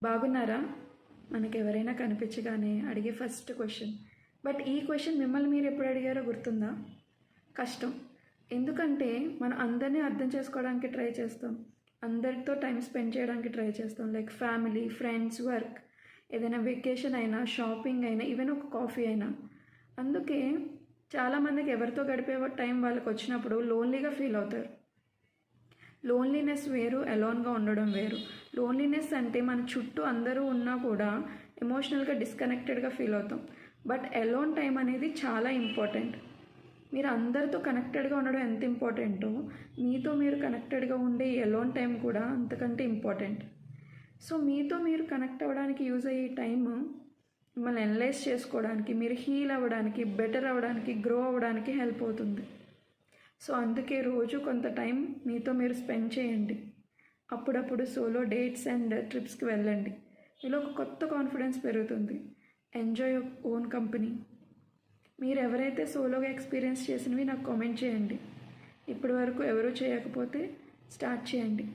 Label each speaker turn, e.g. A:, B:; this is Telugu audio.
A: బాగున్నారా? మనకెవరైనా కనిపించగానే అడిగే ఫస్ట్ క్వశ్చన్. బట్ ఈ క్వశ్చన్ మిమ్మల్ని మీరు ఎప్పుడు అడిగారో గుర్తుందా? కష్టం. ఎందుకంటే మనం అందరినీ అర్థం చేసుకోవడానికి ట్రై చేస్తాం. అందరితో టైం స్పెండ్ చేయడానికి ట్రై చేస్తాం. లైక్ ఫ్యామిలీ, ఫ్రెండ్స్, వర్క్, ఏదైనా వెకేషన్ అయినా, షాపింగ్ అయినా, ఈవెన్ ఒక కాఫీ అయినా. అందుకే చాలామందికి ఎవరితో గడిపే టైం వాళ్ళకి వచ్చినప్పుడు లోన్లీగా ఫీల్ అవుతారు. లోన్లీనెస్ వేరు, అలోన్గా ఉండడం వేరు. లోన్లీనెస్ అంటే మన చుట్టూ అందరూ ఉన్నా కూడా ఎమోషనల్గా డిస్కనెక్టెడ్గా ఫీల్ అవుతాం. బట్ అలోన్ టైం అనేది చాలా ఇంపార్టెంట్. మీరు అందరితో కనెక్టెడ్గా ఉండడం ఎంత ఇంపార్టెంటో మీతో మీరు కనెక్టెడ్గా ఉండే ఈ అలోన్ టైం కూడా అంతకంటే ఇంపార్టెంట్. సో మీతో మీరు కనెక్ట్ అవ్వడానికి యూజ్ అయ్యే టైము మిమ్మల్ని అనలైజ్ చేసుకోవడానికి, మీరు హీల్ అవ్వడానికి, బెటర్ అవ్వడానికి, గ్రో అవ్వడానికి హెల్ప్ అవుతుంది. సో అందుకే రోజు కొంత టైం మీతో మీరు స్పెండ్ చేయండి. అప్పుడప్పుడు సోలో డేట్స్ అండ్ ట్రిప్స్కి వెళ్ళండి. మీలో ఒక కొత్త కాన్ఫిడెన్స్ పెరుగుతుంది. Enjoy your own company. మీరు ఎవరైతే సోలోగా ఎక్స్పీరియన్స్ చేసినవి నాకు కామెంట్ చేయండి. ఇప్పటి వరకు ఎవరూ చేయకపోతే స్టార్ట్ చేయండి.